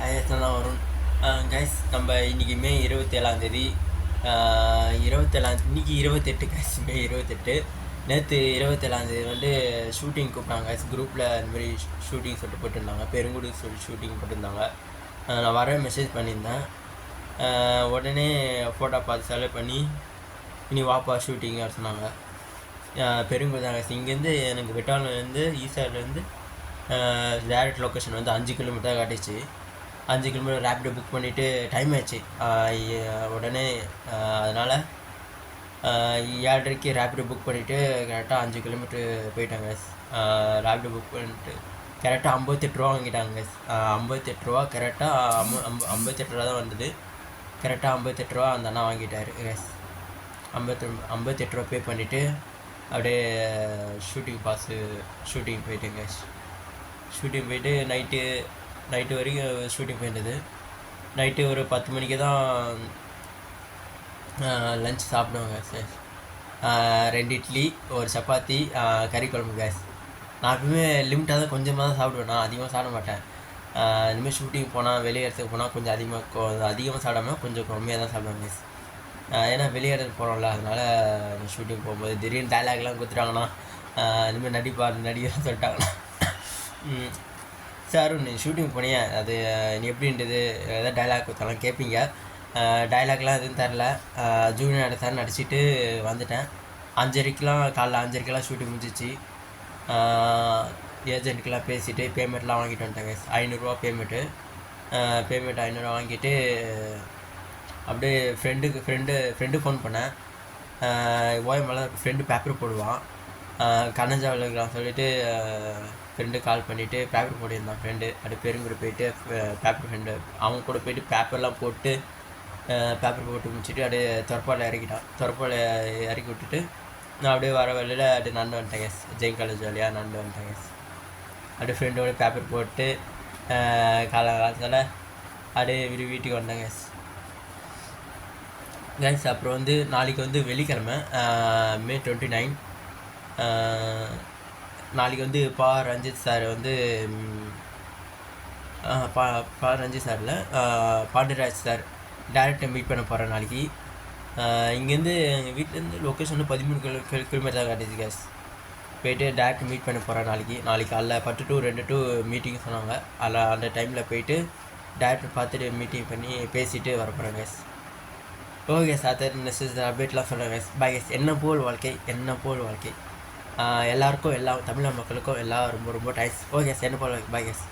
தான் வரும். கைஸ் நம்ம இன்றைக்கி மே 27 இன்றைக்கி 28 கைஸ், மே 28. நேற்று 27 வந்து ஷூட்டிங் கூப்பிட்டாங்க கைஸ். குரூப்பில் இந்தமாரி ஷூட்டிங் சொல்லிட்டு போட்டிருந்தாங்க, பெருங்குடி சொல்லி ஷூட்டிங் போட்டிருந்தாங்க. நான் வர மெசேஜ் பண்ணியிருந்தேன். உடனே ஃபோட்டோ பார்த்து செலக்ட் பண்ணி இனி வாப்பா ஷூட்டிங் சொன்னாங்க. பெருங்குடி தான் கைஸ். இங்கேருந்து எனக்கு வெட்டாலேருந்து ஈசார்லேருந்து டேரக்ட் லொக்கேஷன் வந்து 5 கிலோமீட்டர் காட்டிச்சு. 5 கிலோமீட்டர் ரேப்பிடோ புக் பண்ணிவிட்டு டைம் ஆச்சு. உடனே அதனால் 7:30க்கு ரேப்பிடோ புக் பண்ணிவிட்டு கரெக்டாக 5 கிலோமீட்டர் போயிட்டாங்க. ரேப்பிடோ புக் பண்ணிட்டு கரெக்டாக 58 ரூபா வாங்கிட்டாங்க. 58 ரூபா கரெக்டாக 58 ரூபா தான் வந்தது. கரெக்டாக 58 ரூபா அந்த அண்ணா வாங்கிட்டார். 58 ரூபா பே பண்ணிவிட்டு அப்படியே ஷூட்டிங் போயிட்டேங்க. ஷூட்டிங் போயிட்டு நைட்டு வரைக்கும் ஷூட்டிங் போயிருந்தது. நைட்டு ஒரு 10 மணிக்கு தான் லஞ்ச் சாப்பிடுவாங்க சார். 2 இட்லி, ஒரு சப்பாத்தி, கறி குழம்பு கேஸ். நான் எப்பவுமே லிமிட்டாக தான் கொஞ்சமாக தான் சாப்பிடுவேன். நான் அதிகமாக சாப்பிட மாட்டேன். இனிமேல் ஷூட்டிங் போனால் வெளியே இடத்துக்கு போனால் கொஞ்சம் அதிகமாக சாப்பிடாமல் கொஞ்சம் கம்மியாக தான் சாப்பிடுவேன் கேஸ். ஏன்னா வெளியே இடத்துக்கு போகிறோம்ல, அதனால் ஷூட்டிங் போகும்போது திடீர்னு டைலாக்லாம் கொடுத்துட்டாங்கன்னா இனிமேல் நடிகை சொல்லிட்டாங்கன்னா சார் நீ ஷூட்டிங் போனிய அது நீ எப்படின்றது ஏதாவது டைலாக் கொடுத்தாலும் கேட்பீங்க. டைலாக்லாம் எதுவும் தரல. ஜூனியர் எடுத்தாரு நடிச்சிட்டு வந்துட்டேன். காலைல 5:30க்கெலாம் ஷூட்டிங் முடிஞ்சிச்சு. ஏஜென்ட்டுக்கெலாம் பேசிவிட்டு பேமெண்ட்லாம் வாங்கிட்டு வந்துட்டேங்க. 500 பேமெண்ட்டு 500 வாங்கிட்டு அப்படியே ஃப்ரெண்டு ஃபோன் பண்ணேன். ஓயமலை ஃப்ரெண்டு பேப்பர் போடுவான், கண்ணஞ்சாவலுக்குலாம் சொல்லிவிட்டு ஃப்ரெண்டு கால் பண்ணிவிட்டு பேப்பர் போட்டிருந்தான் ஃப்ரெண்டு. அப்படியே பெருங்குடி போயிட்டு பேப்பர் ஃப்ரெண்டு அவங்க கூட போயிட்டு பேப்பர்லாம் போட்டு முடிச்சுட்டு அப்படியே தொரப்பால் இறக்கி விட்டுட்டு நான் அப்படியே வர வழியில் அப்படியே நடந்து வந்துட்டேன் கேஸ். ஜெயின் காலேஜ் வழியாக நடந்து வந்துட்டேன் கேஸ். அப்படியே ஃப்ரெண்டோட பேப்பர் போட்டு காலத்தில் அப்படியே வீட்டுக்கு வந்தேன் கேஸ். கேஸ் அப்புறம் வந்து நாளைக்கு வந்து வெள்ளிக்கிழமை, மே 29. நாளைக்கு வந்து ரஞ்சித் சார் வந்து ரஞ்சித் சாரில் பாண்டியராஜ் சார் டேரக்டர் மீட் பண்ண போகிறேன் நாளைக்கு. இங்கேருந்து எங்கள் வீட்டிலேருந்து லொக்கேஷன் வந்து 13 கிலோமீட்டர் தான் காட்டுச்சு கேஸ். போயிட்டு டேரக்டர் மீட் பண்ண போகிறேன் நாளைக்கு காலைல 10 to 2 to மீட்டிங் சொன்னாங்க. அதில் அந்த டைமில் போயிட்டு டேரக்டர் பார்த்துட்டு மீட்டிங் பண்ணி பேசிவிட்டு வர போகிறேன் கேஸ். ஓகே சார், நெக்ஸ்ட் அப்டேட்லாம் சொல்கிறேன் கேஸ். பாய் கேஸ். என்ன போல் வாழ்க்கை எல்லாருக்கும், எல்லா தமிழ் மக்களுக்கும் எல்லாம் ரொம்ப ரொம்ப டைஸ். ஓகே சார், என்ன போல் பாய் கேஸ்.